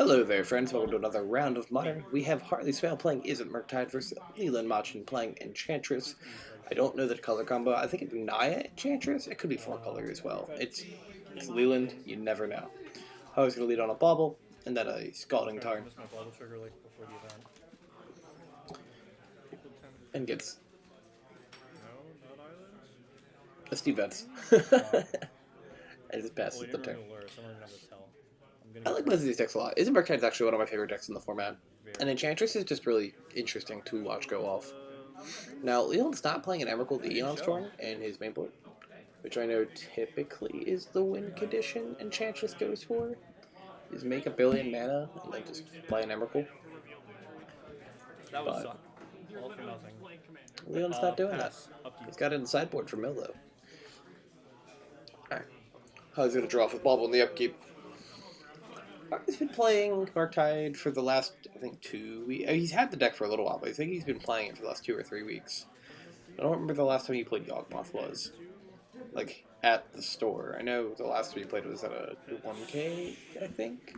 Hello there, friends. Welcome to another round of Modern. We have Hartley Spell playing Izzet Murktide versus Leland Machin playing Enchantress. I don't know the color combo. I think it's Naya Enchantress. It could be 4-color as well. It's Leland. You never know. I was going to lead on a Bauble, and then a Scalding Tarn. And gets a Steve Vets. I just passed the turn. I like both of these decks a lot. Izzet Murktide is actually one of my favorite decks in the format. And Enchantress is just really interesting to watch go off. Now, Leland's not playing an Emrakul the Eon Storm in his main board, which I know typically is the win condition Enchantress goes for, is make 1 billion mana and then just play an Emrakul. But Leland's not doing that. He's got it in the sideboard for Mill, though. Alright. I was going to draw off with Bauble in the upkeep. He's been playing Murktide for the last, I think, 2 weeks. He's had the deck for a little while, but I think he's been playing it for the last 2 or 3 weeks. I don't remember the last time he played Yawgmoth was. Like, at the store. I know the last time he played was at a 1K, I think.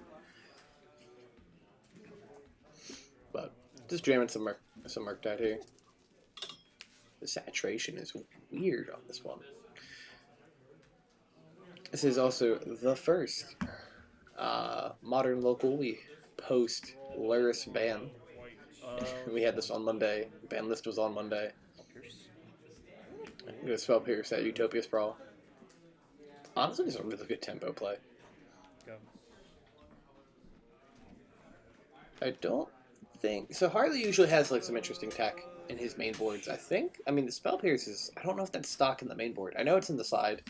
But, just jamming some Murktide here. The saturation is weird on this one. This is also the first Modern local we post Luris ban. We had this on Monday. Ban list was on Monday. I'm gonna Spell Pierce at Utopia Sprawl. Honestly, it's a really good tempo play. I don't think so. Harley usually has like some interesting tech in his main boards. I think. I mean, the Spell Pierce is. I don't know if that's stock in the main board. I know it's in the side.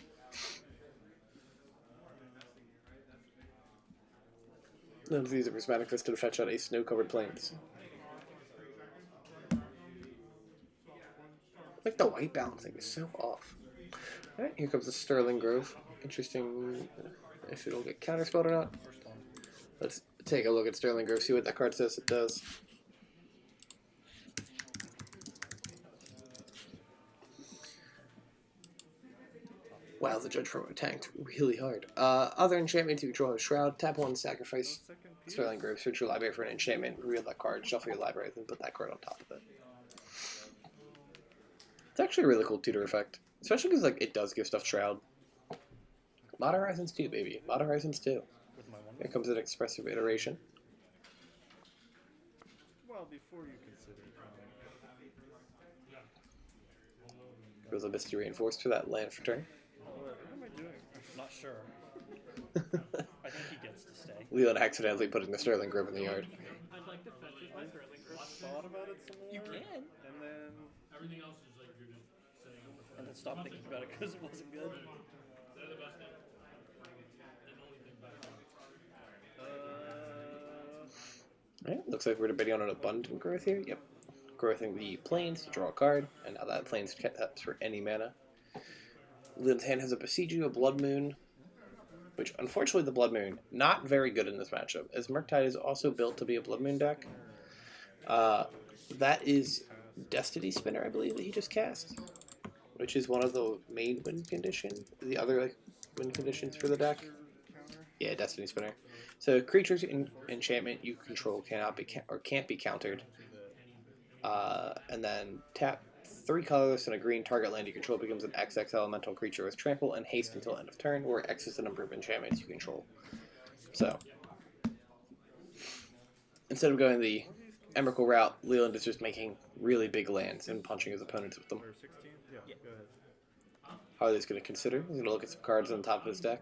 None of these are prismatic fist to fetch out a snow-covered plains. Like the white balancing is so off. Alright, here comes the Sterling Grove. Interesting if it'll get counterspelled or not. Let's take a look at Sterling Grove, see what that card says it does. Wow, the Judge Promo tanked really hard. Other enchantments you control a Shroud. Tap 1, sacrifice Sterling Grove. Search your library for an enchantment. Reveal that card. Shuffle your library, then put that card on top of it. It's actually a really cool tutor effect. Especially because like it does give stuff Shroud. Modern Horizons 2, baby. Modern Horizons 2. Here comes an expressive iteration. Well, before you consider... Goes a Misty Reinforced for that land for turn. What am I doing? Not sure. I think he gets to stay. Leland accidentally putting the Sterling Grove in the yard. I'd like to fetch with my Sterling Grove. Thought about it some more. You can. And then... Everything else is like you're just saying up the And then stop thinking about it because it wasn't good. They're the best thing. And only thing back Alright, looks like we're debating on an abundant growth here. Yep. Growthing the plains to draw a card, and now that plains taps for any mana. Leland's hand has a Besiju, a Blood Moon, which unfortunately the Blood Moon, not very good in this matchup, as Murktide is also built to be a Blood Moon deck. That is Destiny Spinner, I believe, that he just cast, which is one of the main win conditions, the other like win conditions for the deck. Yeah, Destiny Spinner. So creatures in enchantment you control cannot be can't be countered. And then tap 3 colors and a green target land you control becomes an XX elemental creature with trample and haste until end of turn, where X is the number of enchantments you control. So instead of going the Emrakul route, Leland is just making really big lands and punching his opponents with them. Harley's going to consider. He's going to look at some cards on the top of his deck.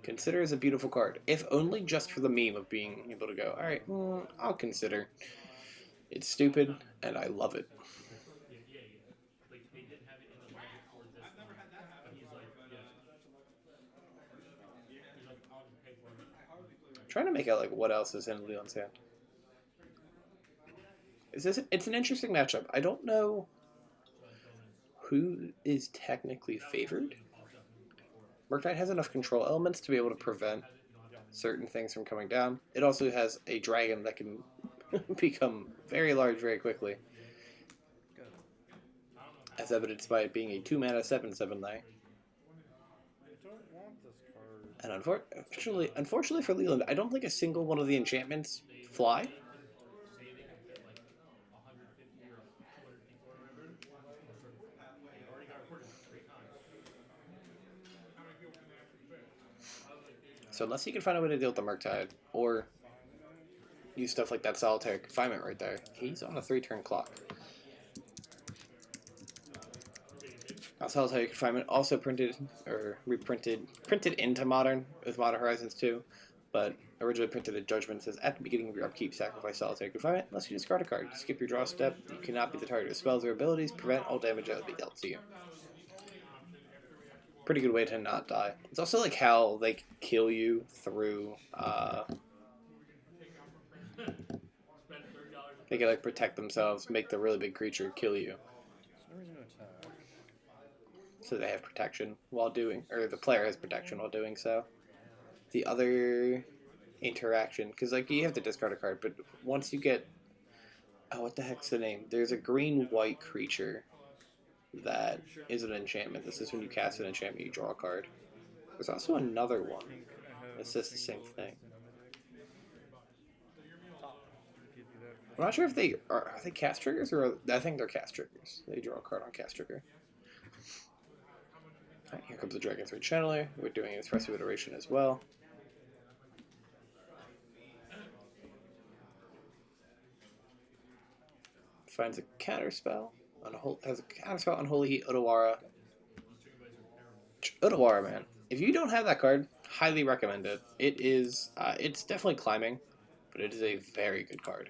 Consider is a beautiful card, if only just for the meme of being able to go, alright, I'll consider. It's stupid, and I love it. I'm trying to make out like what else is in Leon's hand. It's an interesting matchup. I don't know who is technically favored. Murktide has enough control elements to be able to prevent certain things from coming down. It also has a dragon that can become very large very quickly. as evidenced by it being a 2-mana 7/7 Naya. want this card. And unfortunately for Leland, I don't think a single one of the enchantments fly. So unless he can find a way to deal with the Murktide, or use stuff like that solitary confinement right there, he's on a 3-turn clock. Now, solitary confinement also printed or printed into Modern with Modern Horizons 2, but originally printed in Judgment. Says at the beginning of your upkeep, sacrifice solitary confinement unless you discard a card. Skip your draw step. You cannot be the target of spells or abilities. Prevent all damage that would be dealt to you. Pretty good way to not die. It's also like how they kill you through. They can like protect themselves, make the really big creature kill you. So they have protection while doing, or the player has protection while doing so. The other interaction, because like you have to discard a card, but once you get, oh, what the heck's the name? There's a green-white creature that is an enchantment. This is when you cast an enchantment, you draw a card. There's also another one that says the same thing. I'm not sure if they are they cast triggers, or I think they're cast triggers. They draw a card on cast trigger. Alright, here comes the Dragon 3 Channeler. We're doing an expressive iteration as well. Finds a counterspell on has a counterspell on Holy Heat Otawara. Otawara, man. If you don't have that card, highly recommend it. It is it's definitely climbing, but it is a very good card.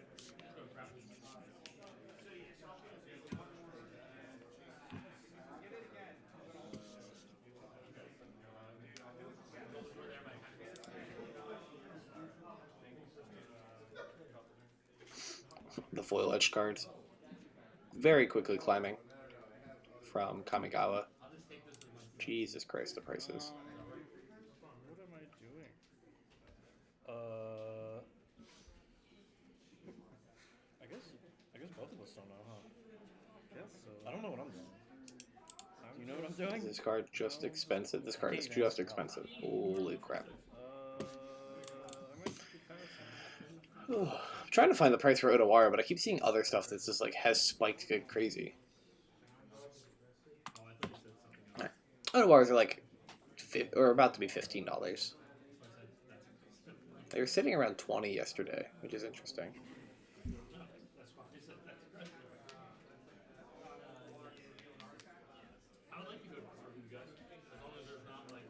The foil edge cards. Very quickly climbing from Kamigawa. Jesus Christ, the prices. What am I doing? I guess both of us don't know, huh? Yes. So. I don't know what I'm doing. Do you know what I'm doing? Is this card just expensive? This card is just expensive. Holy crap. I'm trying to find the price for Otawara, but I keep seeing other stuff that's just like has spiked good crazy. Otawaras are like, or about to be $15. They were sitting around 20 yesterday, which is interesting.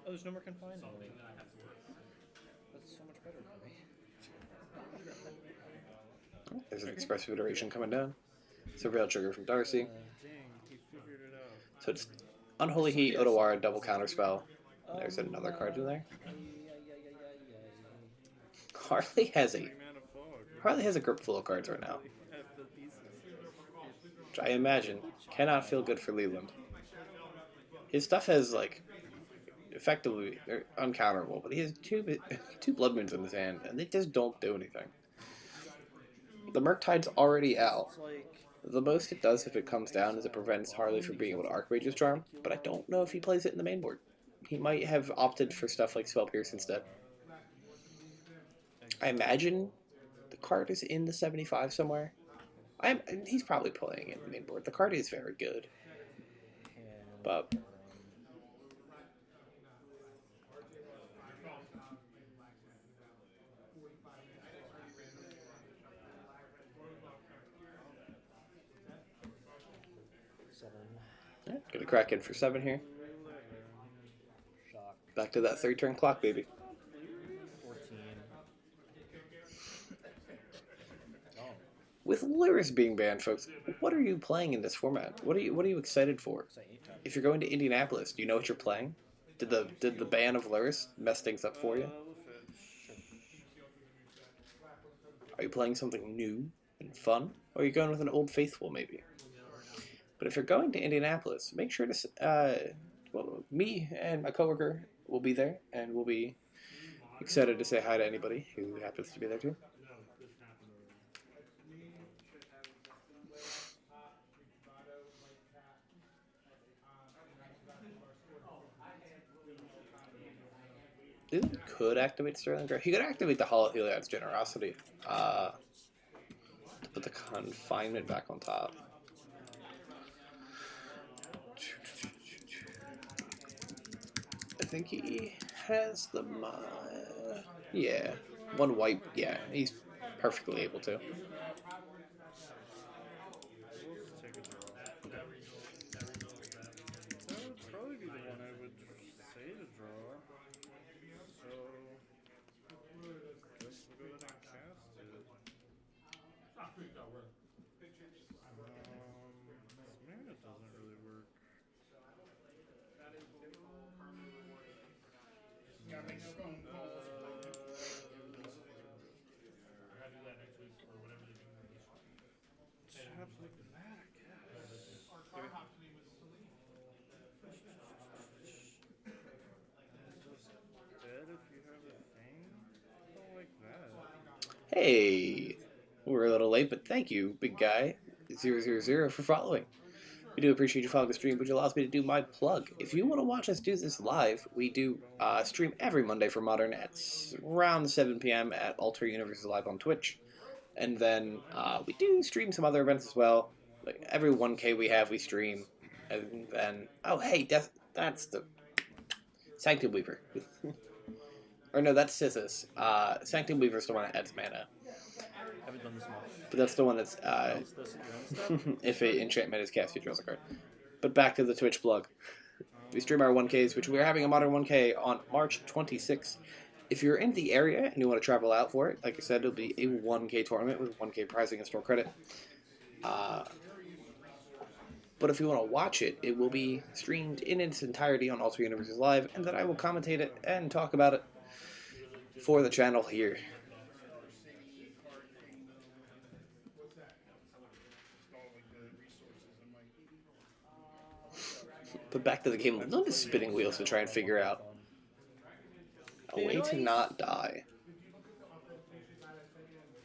Oh, there's no more confinement. That's so much better for me. There's an expressive iteration coming down. It's a real trigger from Darcy. Dang, he figured it out. So it's Unholy Heat, Otawara, double counterspell. There's another card in there. Harley has a grip full of cards right now, which I imagine cannot feel good for Leland. His stuff has like effectively they're uncounterable, but he has two Blood Moons in his hand, and they just don't do anything. The Murktide's already out. The most it does if it comes down is it prevents Harley from being able to Archmage's Charm, but I don't know if he plays it in the main board. He might have opted for stuff like Spell Pierce instead. I imagine the card is in the 75 somewhere. He's probably playing it in the main board. The card is very good. But right, gonna crack in for 7 here. Back to that 3-turn clock, baby. 14. With Lyris being banned, folks, what are you playing in this format? What are you excited for? If you're going to Indianapolis, do you know what you're playing? Did the ban of Lyris mess things up for you? Are you playing something new and fun? Or are you going with an old faithful, maybe? But if you're going to Indianapolis, make sure to... well, me and my coworker will be there, and we'll be excited to say hi to anybody who happens to be there too. He could activate Sterling Gray. He could activate the Hollow Heliod's Generosity. To put the confinement back on top. I think he has the yeah, one white. Yeah, he's perfectly able to. We'll just take a draw. That would probably be the one I would say to draw. So, guess we'll go ahead and cast it. This mana doesn't really work. Tap like that, I guess. Just dead if you have a thing. I don't like that. Hey, we're a little late, but thank you, big guy 000 for following. We do appreciate you following the stream, which allows me to do my plug. If you want to watch us do this live, we do stream every Monday for Modern at around 7 p.m. at AlternateUniversesLive on Twitch. And then we do stream some other events as well. Like every 1K we have, we stream. And then, oh hey, that's the Sanctum Weaver. Or no, that's Sisyphus. Sanctum Weaver's the one that adds mana. Haven't done this much. But that's the one that's if an enchantment is cast, you draws a card. But back to the Twitch plug. We stream our 1Ks, which we're having a Modern 1K on March 26th. If you're in the area and you want to travel out for it, like I said, it'll be a 1K tournament with 1K prizing and store credit. But if you want to watch it, it will be streamed in its entirety on AlternateUniversesLive, and then I will commentate it and talk about it for the channel here. But back to the game. Love the spinning wheels to try and figure out a way to not die.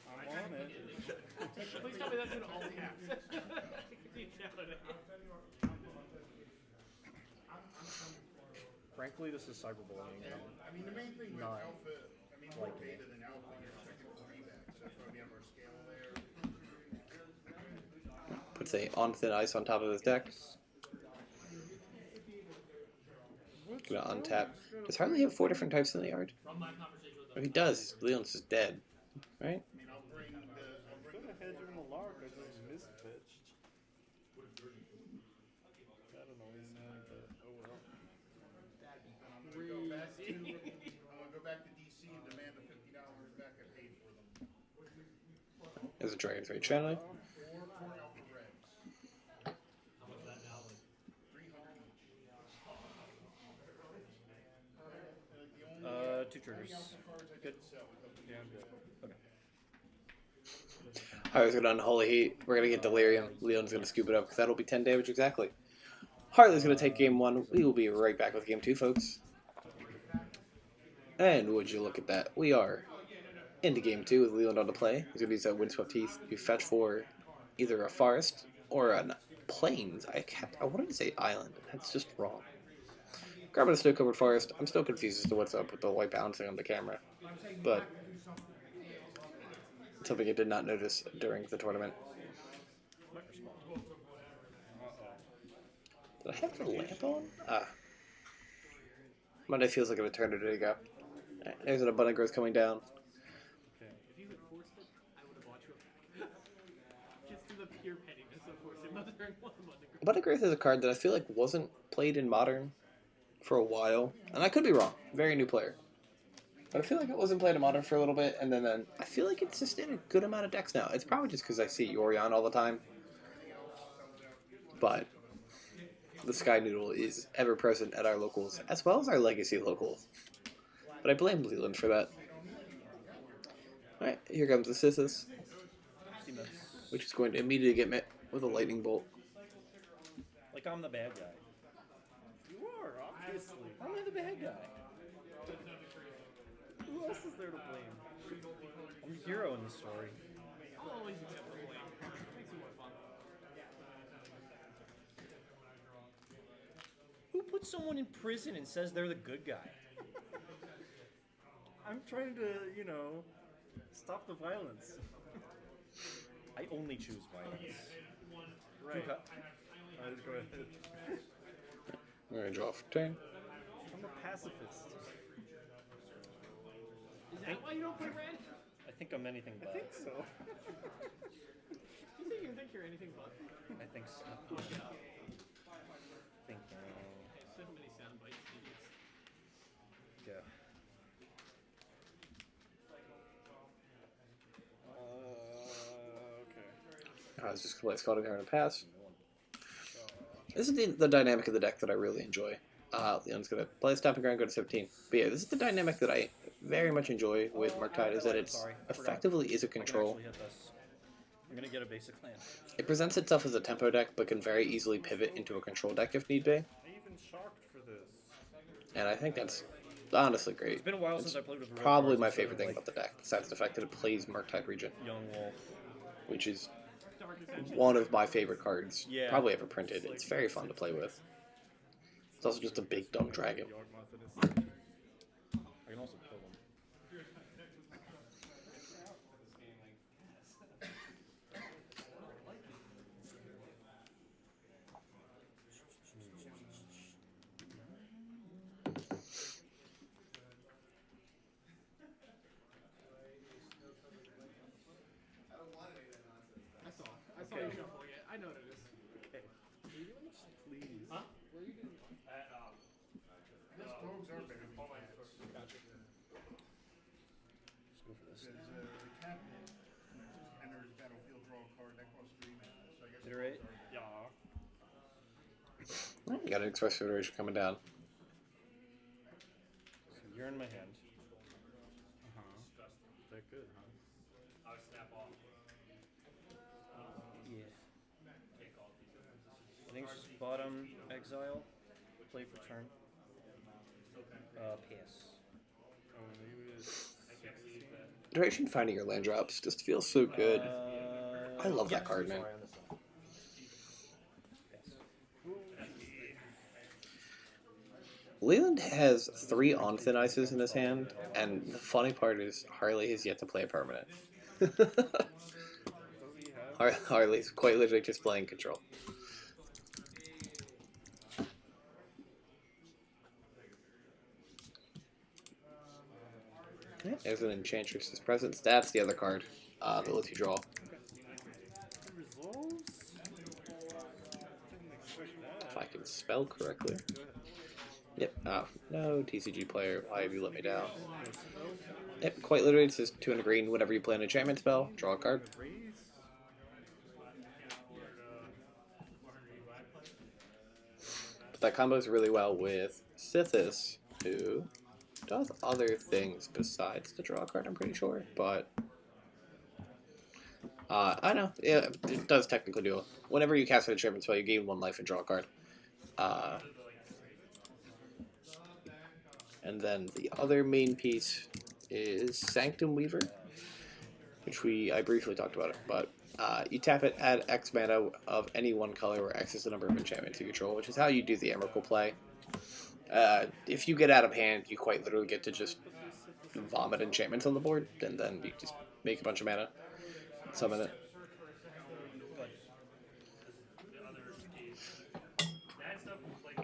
I'm on it. Please tell me that's in all caps. Frankly, this is cyberbullying. I mean, the main thing with Not alpha, I mean, more beta than alpha, you're checking for rebacks. That's why we have our scale there. Puts a on thin ice on top of his deck. Gonna untap. Does Harley have 4 different types in the yard? From my conversation with If he does, Leon's just dead. Right? I mean, I'll bring the Could have had you in the lark, I just mispitched. That annoys me, but oh well. I'm gonna go back to DC and demand the $50 back I paid for them. There's a Dragon's Rage Channel. Four alpha regs. how much that now is. 300 each. 2 triggers. Good. Yeah, I'm good. Okay. Harley's gonna Unholy Heat. We're gonna get Delirium. Leon's gonna scoop it up because that'll be 10 damage exactly. Harley's gonna take game 1. We will be right back with game 2, folks. And would you look at that? We are into game 2 with Leon on the play. He's gonna use that Windswept Heath to fetch for either a forest or a plains. I wanted to say island. That's just wrong. Grabbing a snow-covered forest. I'm still confused as to what's up with the white bouncing on the camera, but something I did not notice during the tournament. Did I have the lamp on? Monday feels like an eternity ago. There's an abundant growth coming down. Okay. If you had forced it, I would have bought you a pack. Just through the pure pettiness of forcing Mother and one Mother. Abundant growth is a card that I feel like wasn't played in Modern for a while, and I could be wrong. Very new player. But I feel like it wasn't played in Modern for a little bit, and then I feel like it's just in a good amount of decks now. It's probably just because I see Yorion all the time. But the Sky Noodle is ever present at our locals, as well as our Legacy locals. But I blame Leland for that. Alright, here comes the Sisyphus, which is going to immediately get met with a lightning bolt. Like I'm the bad guy. You are, obviously. I'm not the bad guy. Who else is there to blame? I'm the hero in the story. I'll always accept the blame. Makes it more fun. Who puts someone in prison and says they're the good guy? I'm trying to, you know, stop the violence. I only choose violence. Right. Go ahead. We're gonna draw for turn. I'm a pacifist. Is that why you don't play red? I think I'm anything but. I think so. You think you're anything but? I think so. Thinking. So many sound bites, idiots. Go. Okay. I was just gonna play Scalding Heart and pass. This is the dynamic of the deck that I really enjoy. Leon's gonna play Stomping Ground, go to 17. But yeah, this is the dynamic that I very much enjoy with Murktide, is that it's effectively is a control. I'm gonna get a basic land. It presents itself as a tempo deck, but can very easily pivot into a control deck if need be. I even shocked for this. And I think that's honestly great. It's been a while since I played with the probably my favorite thing about the deck, besides the fact that it plays Murktide Regent. Young Wolf. Which is one of my favorite cards probably ever printed. It's very fun to play with. It's also just a big dumb dragon. I can also kill them. I saw you shuffling it. I know what it is. Okay. Please. Huh? This dogs are better. Gotcha. Let's go for this. Says the cabinet enters battlefield, draw a card, that costs 3 mana. So I guess Iterate. Yeah. You got an Express Federation coming down. So you're in my hand. Is that good, huh? I would snap off. Yeah. I think it's just bottom exile. Play for turn. Pass. Oh, maybe it's... I can't believe that. Duration finding your land drops just feels so good. I love that card, man. Leland has 3 on thin ices in his hand, and the funny part is Harley has yet to play a permanent. Harley's quite literally just playing control. Yeah, there's an Enchantress' Presence. That's the other card that lets you draw. If I can spell correctly. Yep. Oh, no, TCG player. Why have you let me down? Yep, quite literally, it says 2 and a green. Whenever you play an enchantment spell, draw a card. But that combos really well with Sithis, who does other things besides to draw a card, I'm pretty sure. But I know, yeah, it does technically do it. Whenever you cast an enchantment spell, you gain 1 life and draw a card. And then the other main piece is Sanctum Weaver, which I briefly talked about it, but you tap it, add X mana of any one color where X is the number of enchantments you control, which is how you do the Emrakul play. If you get out of hand, you quite literally get to just vomit enchantments on the board, and then you just make a bunch of mana, summon it.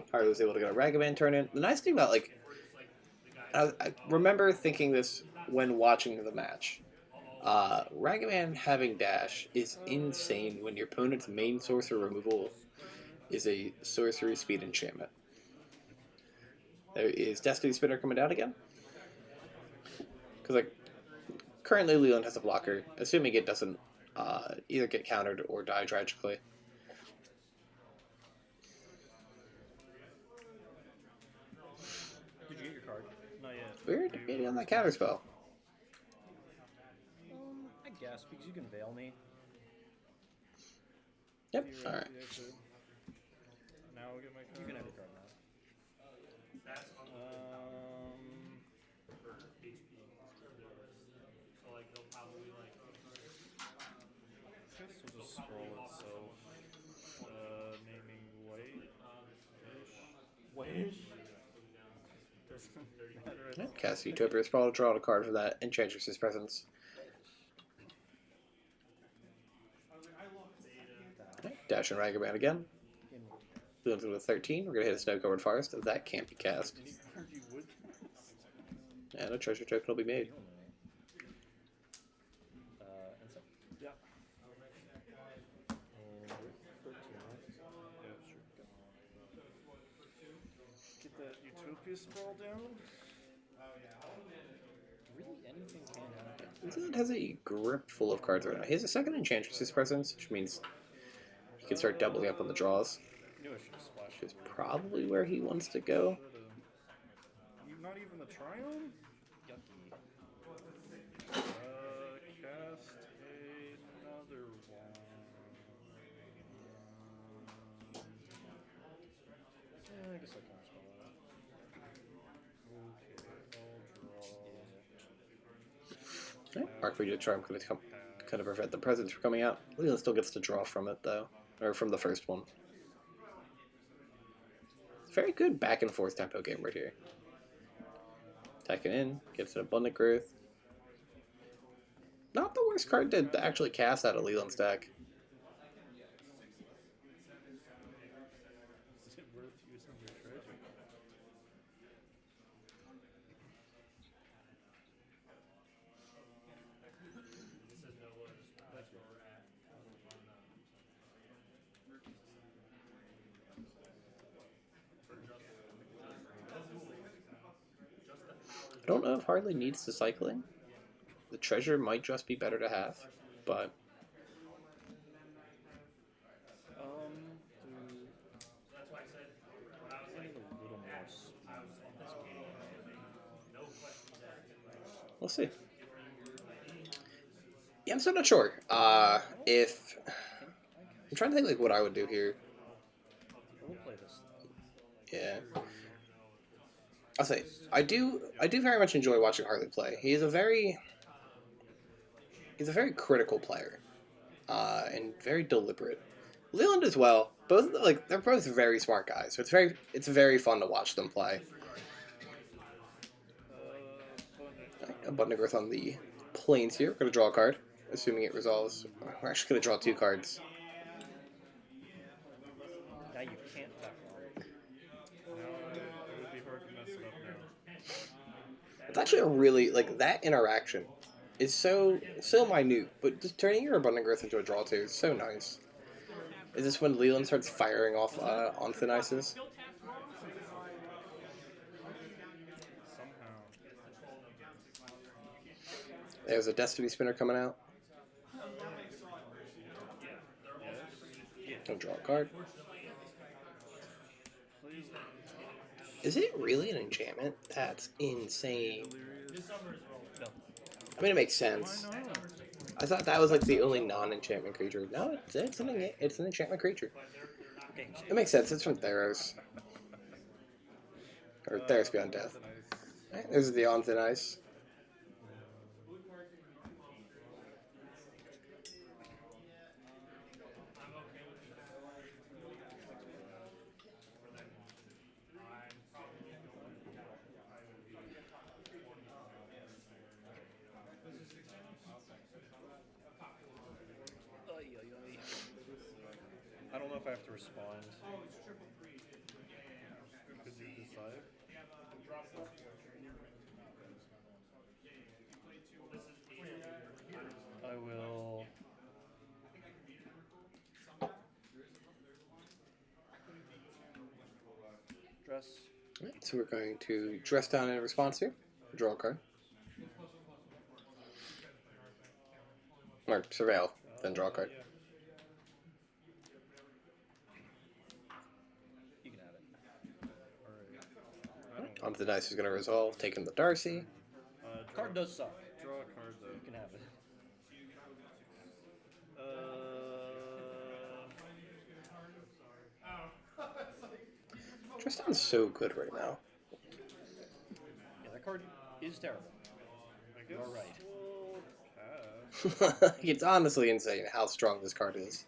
Harley was able to get a Ragavan turn in. The nice thing about, like, I remember thinking this when watching the match. Ragavan having dash is insane when your opponent's main sorcerer removal is a sorcery speed enchantment. There is Destiny Spinner coming down again. Because, like, currently Leland has a blocker, assuming it doesn't either get countered or die tragically. Did you get your card? Not yet. Weird, maybe on that counter spell. I guess, because you can veil me. Yep, alright. Now I'll get my card. You can have your card now. For HP. So like he'll probably like This will just scroll itself. Naming Wish. Doesn't matter Cast Utopia Sprawl, draw a card for that Enchantress's Presence. Dash and Ragavan again. Going to 13. We're going to hit a snow-covered forest. That can't be cast. And a treasure token will be made. Yeah. Get that Utopia Sprawl down. Really, anything can happen. Izzet has a grip full of cards right now. He has a second Enchantress's Presence, which means he can start doubling up on the draws. Which is probably where he wants to go. Not even the Triumph? Yucky. Cast another one. I guess I can spell that. Okay, I'll draw. Okay. Mark for you to try. I'm going to kind of prevent the presence from coming out. Leland still gets to draw from it, though. Or from the first one. Very good back and forth tempo game right here. Attacking in, gets an Abundant Growth. Not the worst card to actually cast out of Leland's deck. Is it worth using your treasure? I don't know if Harley needs the cycling. The treasure might just be better to have, but That's why I said I need a little more speed in this game. No questions asked. we'll see. Yeah, I'm still not sure. If I'm trying to think like what I would do here. We'll play this. Yeah. I'll say I do very much enjoy watching Harley play. He's a very critical player, and very deliberate. Leland as well. Both they're both very smart guys. So it's very fun to watch them play. Abundant Growth on the plains here. We're gonna draw a card, assuming it resolves. We're actually gonna draw 2 cards. Now you can't back wrong. Now it would be hard to mess it up now. It's actually a really that interaction is so minute, but just turning your Abundant Growth into a draw 2 is so nice. Is this when Leland starts firing off on thin ices? Somehow. There's a Destiny Spinner coming out. I'll draw a card. Is it really an enchantment? That's insane. I mean, it makes sense. I thought that was like the only non-enchantment creature. No, it's an enchantment creature. It makes sense. It's from Theros. Or Theros Beyond Death. Right, there's the On Thin Ice. I don't know if I have to respond. Could you decide? I will. Dress. Right, so we're going to dress down in response here. Draw a card. Or surveil, then draw a card. You can have it. Alright. Onto the dice is going to resolve, taking the Darcy. Card does suck. Draw a card though. You can have it. Dress down's so good right now. Yeah, that card is terrible. You're right. It's honestly insane how strong this card is.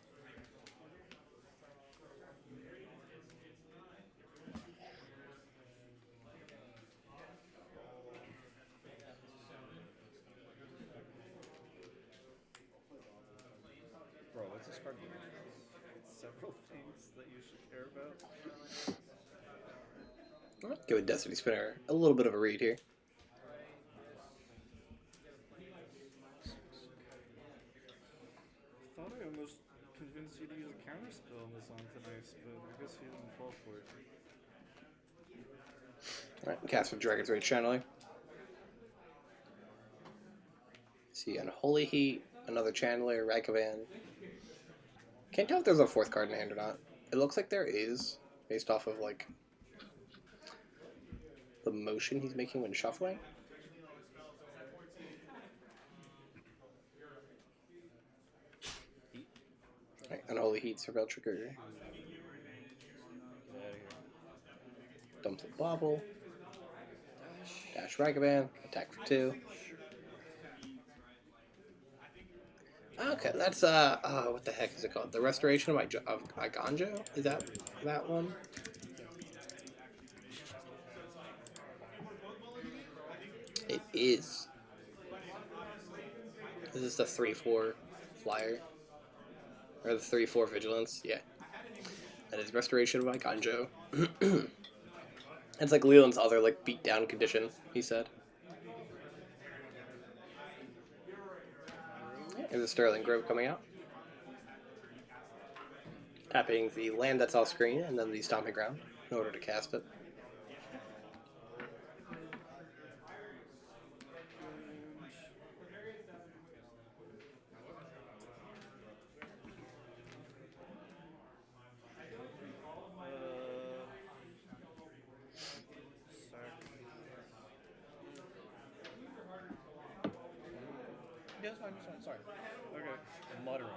Giving Destiny Spinner a little bit of a read here. I thought I almost convinced you to use a counter spell on this Enchantress, but I guess you didn't fall for it. Alright, cast with Dragon's Rage Channeling. See Unholy Heat, another Channeler, Ragavan. Can't tell if there's a fourth card in hand or not. It looks like there is, based off of like the motion he's making when shuffling. Right, Unholy Heat, Surveil Trigger. Dump the Bobble. Dash Ragavan, attack for 2. Okay, that's what the heck is it called? The Restoration of Iganjo? Is that one? It is. Is this the 3/4 flyer? Or the 3/4 vigilance? Yeah. That is Restoration of Iganjo. It's like Leland's other like beat down condition, he said. There's a Sterling Grove coming out. Tapping the land that's off screen and then the Stomping Ground in order to cast it. Yeah, that's fine, sorry. Okay. Muttering.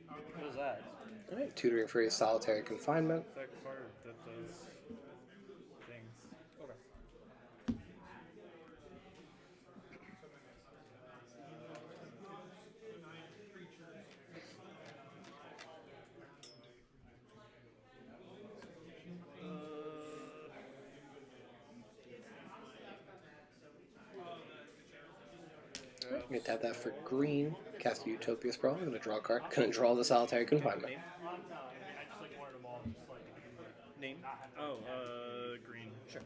What is that? Alright, tutoring for a solitary confinement. That card that does things. Okay. I'm gonna tap that for green. Cast a Utopia Sprawl. I'm gonna draw a card. Couldn't draw the solitary confinement. Name? Name? Oh, green. Sure.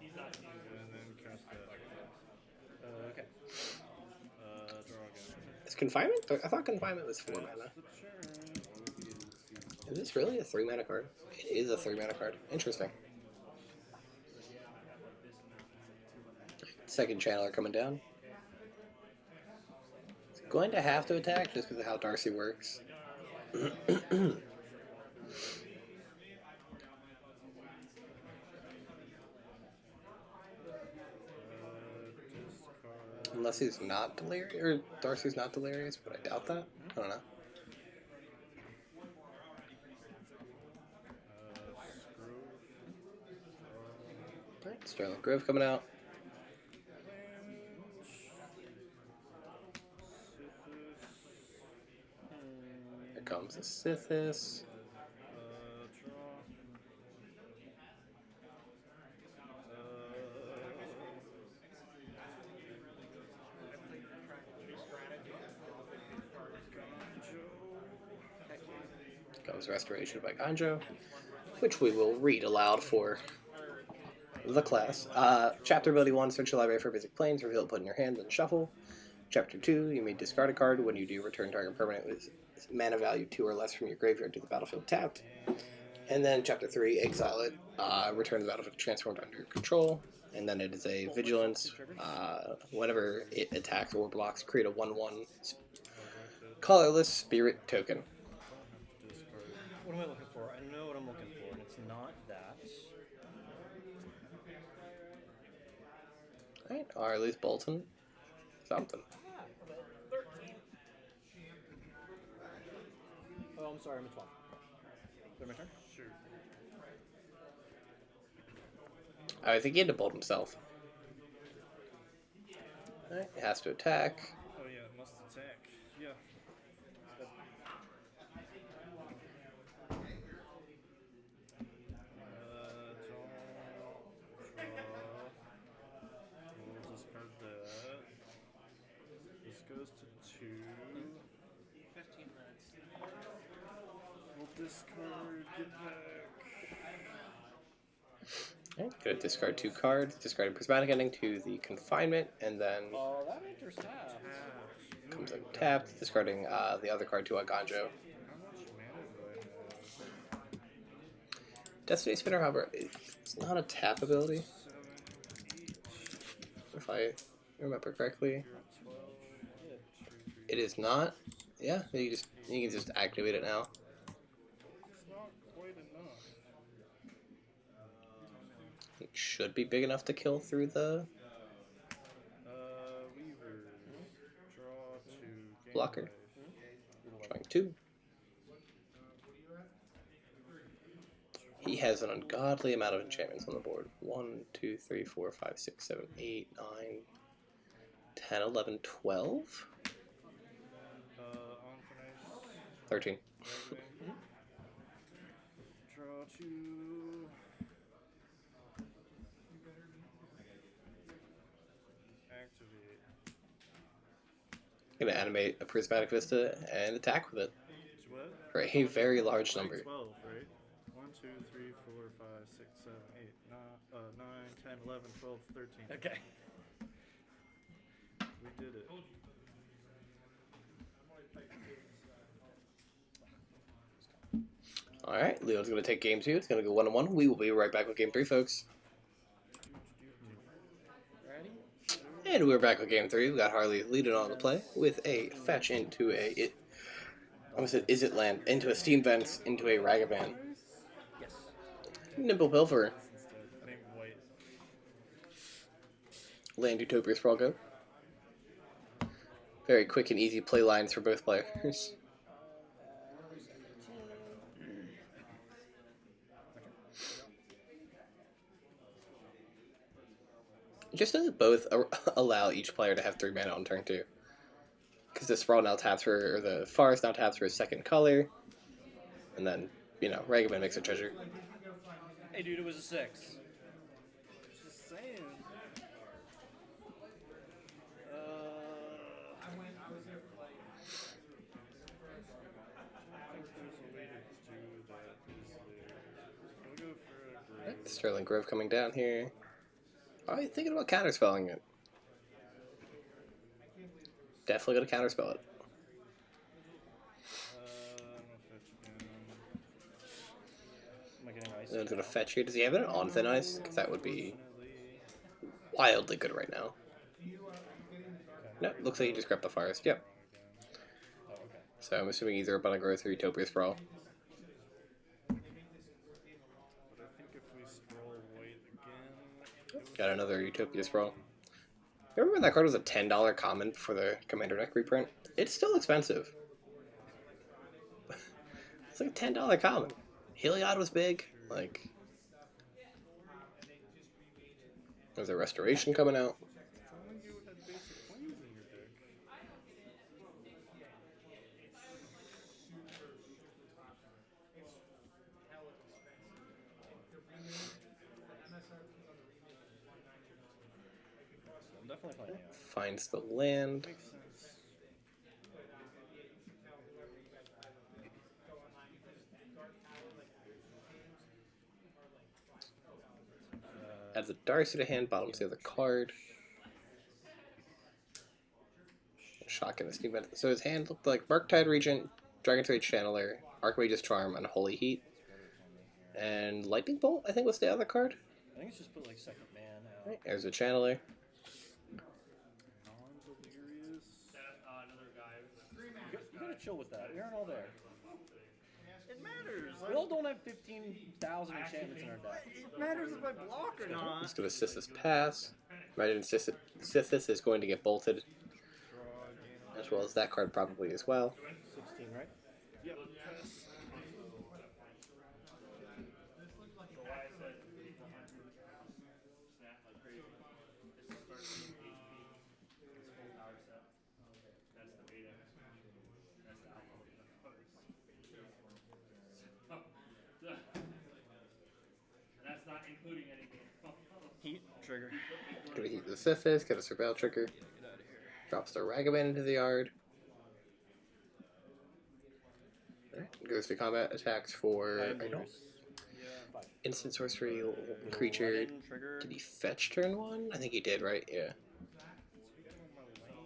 And then cast that. Okay. Draw again. Is confinement? I thought confinement was 4 mana. Is this really a 3 mana card? It is a 3 mana card. Interesting. Second Channeler coming down. It's going to have to attack just because of how Darcy works. Unless he's not delirious, or Darcy's not delirious, but I doubt that. I don't know. Alright, Sterling Grove coming out. Here comes the Sithis. Comes Restoration by Ganjo, which we will read aloud for the class. Chapter ability 1, search your library for basic planes, reveal it, put in your hand, then shuffle. Chapter 2, you may discard a card. When you do, return target permanent with mana value 2 or less from your graveyard to the battlefield tapped. And then Chapter 3, exile it, return the battlefield transformed under your control. And then it is a vigilance. Whenever it attacks or blocks, create a 1/1 colorless spirit token. What am I looking for? I know what I'm looking for, and it's not that. Alright, or at least Bolton. Something. Oh, I'm sorry, I'm at 12. Is that my turn? Sure. I think he had to bolt himself. Alright, it has to attack. Oh yeah, it must attack. Yeah. We'll discard that. This goes to 2. 15 minutes. We'll Discard, get back. Okay, gonna discard 2 cards, discarding Prismatic Ending to the Confinement, and then Oh, that enters tab. comes untapped, discarding the other card to Aganjo. How much mana do I have? Destiny Spinner, however, it's not a tap ability, 7, 8. if I remember correctly. You're at 12. Yeah, 2, 3. It is not. Yeah, you can just activate it now. It's not quite enough. It should be big enough to kill through the Weaver. Draw 2. Gain blocker. life. Drawing 2. He has an ungodly amount of enchantments on the board. 1, 2, 3, 4, 5, 6, 7, 8, 9, 10, 11, 12? Enchantress. 13. Draw 2. Activate. Gonna animate a Prismatic Vista and attack with it What? for a very large number. 12, right? 1, 2, 3, 4, 5, 6, 7, 8, 9, 10, 11, 12, 13. Okay. We did it. Alright, Leon's gonna take game 2. It's gonna go 1-1. We will be right back with game 3, folks. Ready? And we're back with game 3. We got Harley leading on the play with a fetch into I almost said Izzet land, into a Steam Vents, into a Ragavan. Yes. Nimble Pilfer. Instead, named White. Land Utopia Sprawl go. Very quick and easy play lines for both players. Just so that both allow each player to have 3 mana on turn 2. Because the Sprawl now taps for, or the Forest now taps for a second color. And then, you know, Ragavan makes a treasure. Hey, dude, it was a 6. Just saying. Sterling Grove coming down here. Are you thinking about counterspelling it? Definitely gonna counterspell it. Then it's gonna fetch here. Does he have it on Thin Ice? Because that would be wildly good right now. No, looks like he just grabbed the Forest. Yep. So I'm assuming either Abundant Growth or Utopia Sprawl. Got another Utopia Sprawl. Remember when that card was a $10 common for the Commander Deck reprint? It's still expensive. It's like a $10 common. Heliod was big. Like, there's a Restoration coming out. Finds the land. Adds a Darcy to hand, bottoms the other card. Shotgun the Steam Vent. So his hand looked like Murktide Regent, Dragon's Rage Channeler, Archmage's Charm, and Holy Heat. And Lightning Bolt, I think, was the other card. I think it's just put like second man out. Right, there's a Channeler. Another guy. You gotta chill with that. We aren't all there. It matters. We all don't have 15,000 enchantments in our deck. It matters if I block or not. He's going to Sithis pass. Imagine Sithis is going to get bolted. As well as that card probably as well. 16, right? Yep. That's not including anything. Heat trigger. Gonna heat the Sithis, get a Surveil trigger. Drops the Ragavan into the yard. Alright, Goes to combat attacks for I know Yeah, 5. instant sorcery Go creature. ahead and trigger. Did he fetch turn 1? I think he did, right? Yeah. Speaking of my land.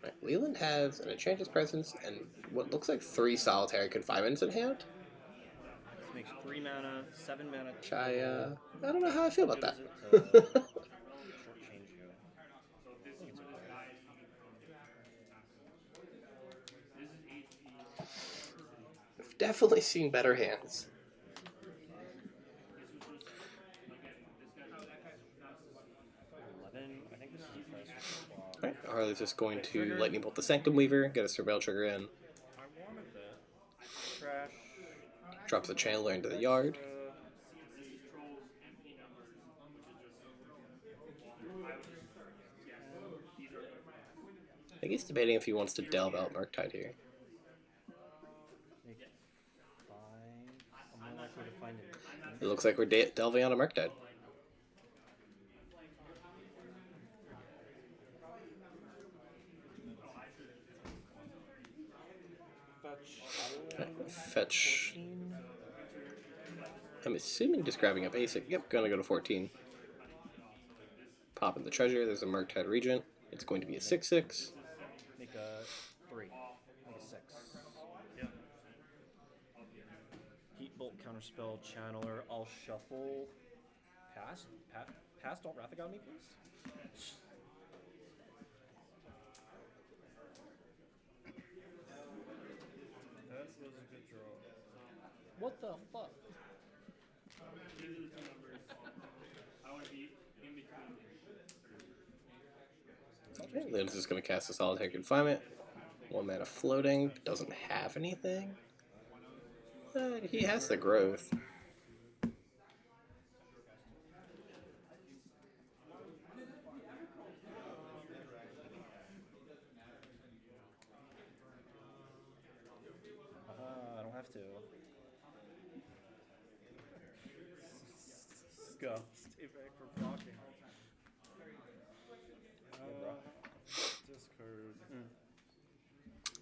Right. Leland has an Enchantress Presence and what looks like 3 solitary confinements in hand. This makes 3 mana, 7 mana. Which I don't know how I feel about that. Shortchange you. I think it's okay. I've definitely seen better hands. I think this is a fast swap. Alright, Harley's just going to Lightning Bolt the Sanctum Weaver, get a Surveil Trigger in. I wanted that. Trash. Drops the Channeler into the yard. I think he's debating if he wants to delve out Murktide here. Make 5. I'm more likely to find it. It looks like we're delving on a Murktide. Fetch. I'm assuming just grabbing a basic. Yep, gonna go to 14. Pop in the treasure. There's a Murktide Regent. It's going to be a 6/6. Make a 3. Make a 6. Yep. Heat Bolt, Counterspell, Channeler. I'll shuffle. Pass. Don't Wrath of God me, please. That was a good draw. What the fuck? Lynn's just going to cast a Solitary Confinement. 1 mana floating. Doesn't have anything. He has the growth. I don't have to. Go. Stay back for blocking. Discard.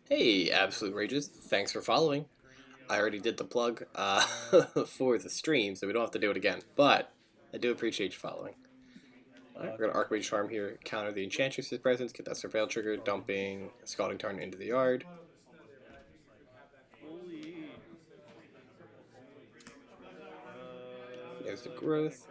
Hey, Absolute Rages. Thanks for following. I already did the plug for the stream, so we don't have to do it again. But I do appreciate you following. Alright, we're going to Archmage Charm here, counter the Enchantress's presence, get that Surveil Trigger, dumping Scalding Tarn into the yard. There's the growth.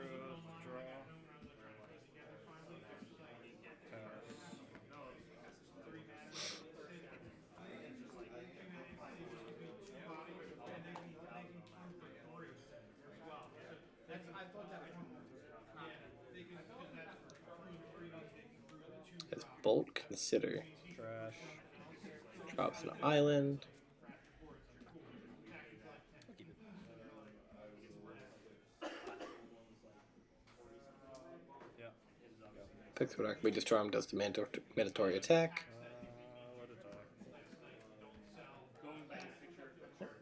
As Bolt, consider. Trash. Drops an island. Yeah. Picks what Archmage's Charm does to mandatory attack.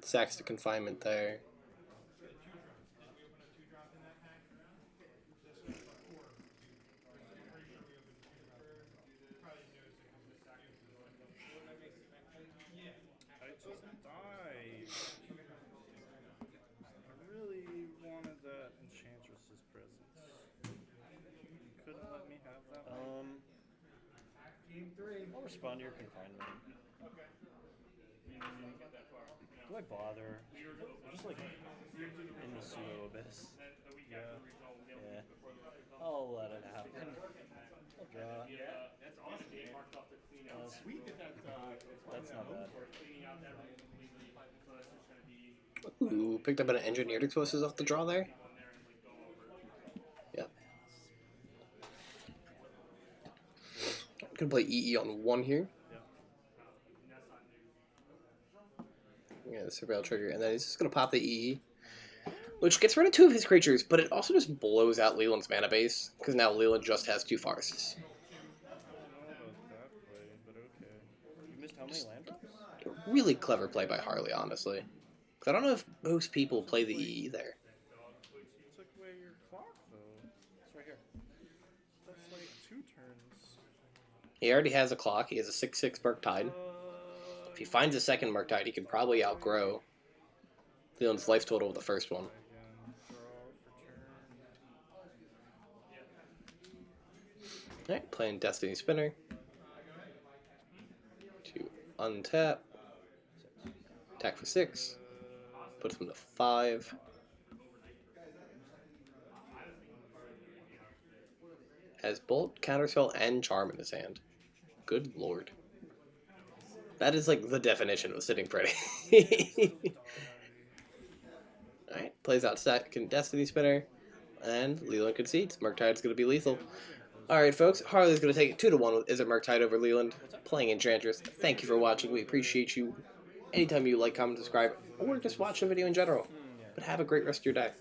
Sacks the confinement there. I just died. I really wanted that Enchantress's presence. You couldn't let me have that one? I'll respond to your confinement. Do I bother? I'm just like in the pseudo-abyss. Yeah. I'll let it happen. I'll draw. That's awesome. Sweet That's not bad. Ooh, picked up an Engineered Explosives off the draw there. Yep. Gonna play EE on 1 here. Yeah, the Surveil Trigger, and then he's just gonna pop the EE, which gets rid of 2 of his creatures, but it also just blows out Leland's mana base, because now Leland just has 2 forests. You missed how many land drops? A really clever play by Harley, honestly. Because I don't know if most people play the EE there. You took away your clock, though. It's right here. That's like 2 turns. He already has a clock. He has a 6/6 Murktide. If he finds a second Murktide, he can probably outgrow Leland's life total with the first one. Alright, playing Destiny Spinner. To untap. Attack for 6. Puts him to 5. Has Bolt, Counterspell, and Charm in his hand. Good lord. That is like the definition of sitting pretty. Alright, plays out second Destiny Spinner. And Leland concedes. Murktide's going to be lethal. Alright, folks. Harley's going to take it 2-1 with Izzet Murktide over Leland. Playing Enchantress. Thank you for watching. We appreciate you. Anytime you like, comment, subscribe, or just watch the video in general. But have a great rest of your day.